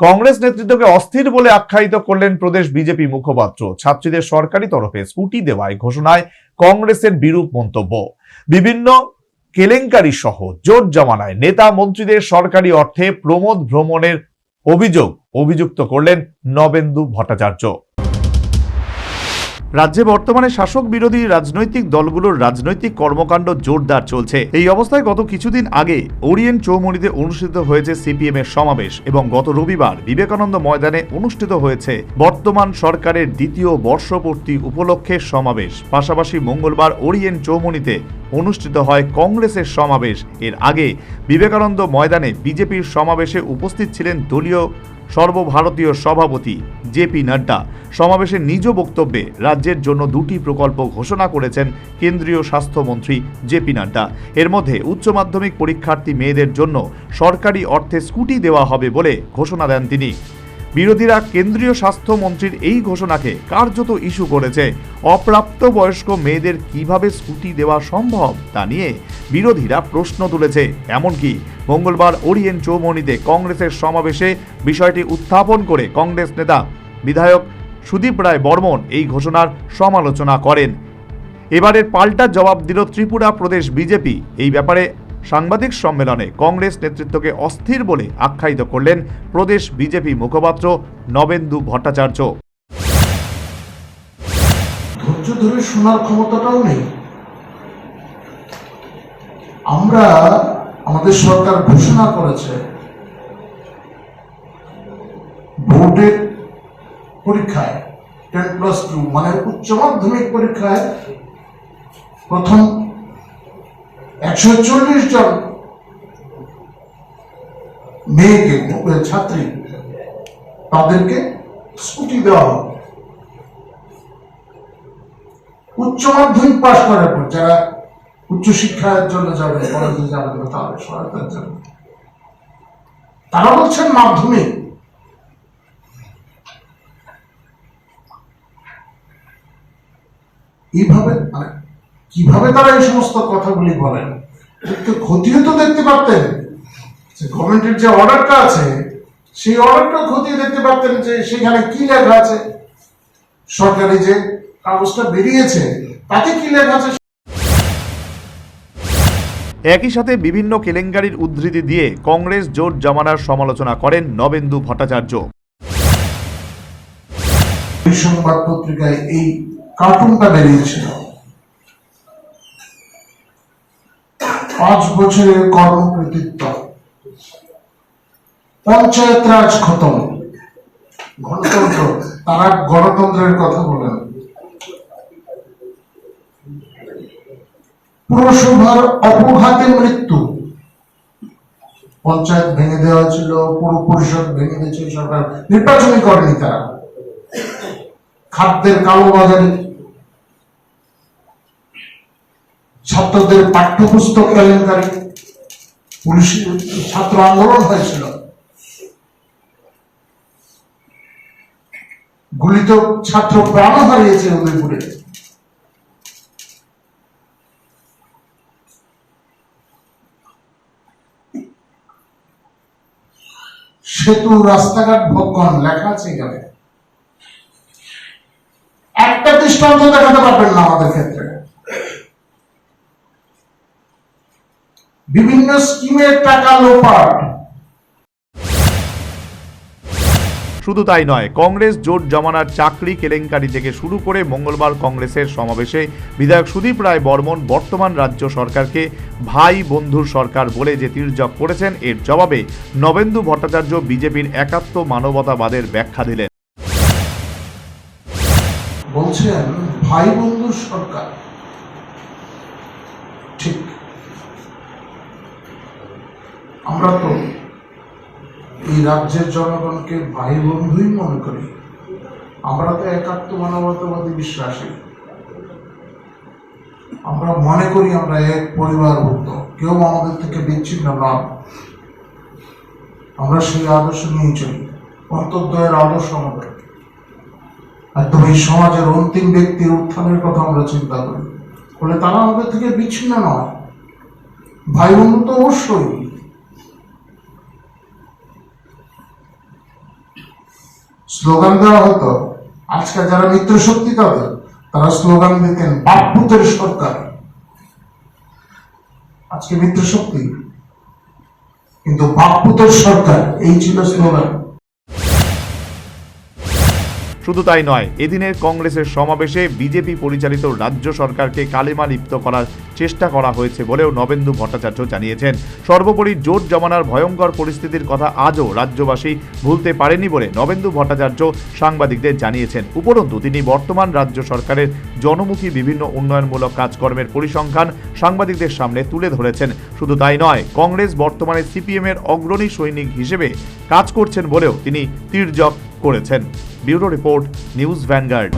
কংগ্রেস নেতৃত্বকে অস্থির বলে আখ্যায়িত করলেন প্রদেশ বিজেপি মুখপাত্র। ছাত্রীদের সরকারি তরফে স্কুটি দেওয়ায় ঘোষণায় কংগ্রেসের বিরূপ মন্তব্য। বিভিন্ন কেলেঙ্কারি সহ জোট জমানায় নেতা মন্ত্রীদের সরকারি অর্থে প্রমোদ ভ্রমণের অভিযুক্ত করলেন নবেন্দু ভট্টাচার্য। রাজ্যে বর্তমানে শাসক বিরোধী রাজনৈতিক দলগুলোর রাজনৈতিক কর্মকাণ্ড জোরদার চলছে। এই অবস্থায় গত কিছুদিন আগে ওরিয়েন্ট চৌমুহনীতে অনুষ্ঠিত হয়েছে সিপিএম এর সমাবেশ এবং গত রবিবার বিবেকানন্দ ময়দানে অনুষ্ঠিত হয়েছে বর্তমান সরকারের দ্বিতীয় বর্ষপূর্তি উপলক্ষে সমাবেশ। পাশাপাশি মঙ্গলবার ওরিয়েন্ট চৌমুহনীতে অনুষ্ঠিত হয় কংগ্রেসের সমাবেশ। এর আগে বিবেকানন্দ ময়দানে বিজেপির সমাবেশে উপস্থিত ছিলেন দলীয় সর্বভারতীয় সভাপতি জেপি নাড্ডা। সমাবেশে নিজ বক্তব্যে রাজ্যের জন্য দুটি প্রকল্প ঘোষণা করেছেন কেন্দ্রীয় স্বাস্থ্যমন্ত্রী জেপি নাড্ডা। এর মধ্যে উচ্চ মাধ্যমিক পরীক্ষার্থী মেয়েদের জন্য সরকারি অর্থে স্কুটি দেওয়া হবে বলে ঘোষণা দেন তিনি। বিরোধীরা কেন্দ্রীয় স্বাস্থ্যমন্ত্রীর এই ঘোষণাকে কার্যত ইস্যু করেছে। অপ্রাপ্ত বয়স্ক মেয়েদের কিভাবে স্কুটি দেওয়া সম্ভব তা নিয়ে বিরোধীরা প্রশ্ন তুলেছে। এমনকি মঙ্গলবার ওরিয়েন্ট চৌমুহনীতে কংগ্রেসের সমাবেশে বিষয়টি উত্থাপন করে কংগ্রেস নেতা বিধায়ক সুদীপ রায় বর্মন এই ঘোষণার সমালোচনা করেন। এবারের পাল্টা জবাব দিল ত্রিপুরা প্রদেশ বিজেপি। এই ব্যাপারে সাংবাদিক সম্মেলনে কংগ্রেস নেতৃত্বকে অস্থির বলে আখ্যায়িত করলেন প্রদেশ বিজেপি মুখপাত্র নবেন্দু ভট্টাচার্য। ধৈর্য ধরে শোনার ক্ষমতাটাও নেই। আমাদের সরকার ঘোষণা করেছে বোর্ডের পরীক্ষায় 10+2 মানে উচ্চ মাধ্যমিক পরীক্ষায় প্রথম 140 জন মেয়েকে ছাত্রী তাদেরকে স্কুটি দেওয়া হবে। উচ্চ মাধ্যমিক পাশ করার পর যারা উচ্চশিক্ষার জন্য যাবে, কলেজে যাবে, তাদের সহায়তার জন্য তারা বলছেন মাধ্যমিক। এইভাবে কিভাবে তারা এই সমস্ত কথাগুলি বলেন? খতিয়ে তো দেখতে পারতেন যে গভর্নমেন্টের যে অর্ডারটা আছে সেই অর্ডারটা খতিয়ে দেখতে পারতেন যে সেখানে কি লেখা আছে, সরকারি যে কাগজটা বেরিয়েছে তাতে কি লেখা আছে। একই সাথে বিভিন্ন কেলেঙ্কারির উদ্ধৃতি দিয়ে কংগ্রেস জোট জমানার সমালোচনা করেন নবেন্দু ভট্টাচার্য। সংবাদ পত্রিকায় এই কার্টুনটা বেরিয়েছিল, 5 বছরের কর্মকৃতিত্ব, পঞ্চায়েত রাজ খতম, গণতন্ত্র, তারা গণতন্ত্রের কথা বলেন। পুরসভার অপঘাতে মৃত্যু, পঞ্চায়েত ভেঙে দেওয়া হয়েছিল, পুর পরিষদ ভেঙে দিয়েছিল, সরকার নির্বাচনই করেনি। তারা খাদ্যের কালোবাজারি, ছাত্রদের পাঠ্যপুস্তক কেলেঙ্কারি, পুলিশ ছাত্র আন্দোলন হয়েছিল, গুলিত ছাত্র প্রাণ হারিয়েছে উদয়পুরে। সেতু, রাস্তাঘাট ভগ্ন লেখা আছে এখানে। একটা দৃষ্টান্ত দেখাতে পারবেন না আমাদের ক্ষেত্রে। বিভিন্ন স্কিমের টাকা লোপাট। শুধু তাই নয়, কংগ্রেস জোট জমানার চাকরি কেলেঙ্কারি থেকে শুরু করে মঙ্গলবার কংগ্রেসের সমাবেশে বিধায়ক সুদীপ রায় বর্মন বর্তমান রাজ্য সরকারকে ভাই বন্ধুর সরকার বলে যে তির্যক করেছেন, এর জবাবে নবেন্দু ভট্টাচার্য বিজেপির একাত্ম মানবতাবাদের ব্যাখ্যা দিলেন। বলছেন ভাই বন্ধুর সরকার, ঠিক। আমরা তো এই রাজ্যের জনগণকে ভাই বন্ধুই মনে করি। আমরা তো একাত্ম মানবতাবাদী বিশ্বাসী। আমরা মনে করি আমরা এক পরিবারভুক্ত, কেউ আমাদের থেকে বিচ্ছিন্ন নয়। আমরা সেই আদর্শ নিয়ে চলি, অন্তর্দয়ের আদর্শ আমাদের। একদম এই সমাজের অন্তিম ব্যক্তির উত্থানের কথা আমরা চিন্তা করি, বলে তারা আমাদের থেকে বিচ্ছিন্ন নয়। ভাই বন্ধু তো অবশ্যই। স্লোগান দেওয়া হতো, আজকে যারা মিত্র শক্তি তারা স্লোগান দিতেন বাপুতের সরকার। আজকে মিত্র শক্তি, কিন্তু বাপুতের সরকার, এই ছিল স্লোগান। শুধু তাই নয়, এদিনের কংগ্রেসের সমাবেশে বিজেপি পরিচালিত রাজ্য সরকারকে কালিমা লিপ্ত করার চেষ্টা করা হয়েছে বলেও নবেন্দু ভট্টাচার্য জানিয়েছেন। সর্বোপরি জোট জমানার ভয়ঙ্কর পরিস্থিতির কথা আজও রাজ্যবাসী ভুলতে পারেনি বলে নবেন্দু ভট্টাচার্য সাংবাদিকদের জানিয়েছেন। উপরন্তু তিনি বর্তমান রাজ্য সরকারের জনমুখী বিভিন্ন উন্নয়নমূলক কাজকর্মের পরিসংখ্যান সাংবাদিকদের সামনে তুলে ধরেছেন। শুধু তাই নয়, কংগ্রেস বর্তমানে সিপিএমের অগ্রণী সৈনিক হিসেবে কাজ করছেন বলেও তিনি তীর্যক করেছেন। Bureau report, news vanguard.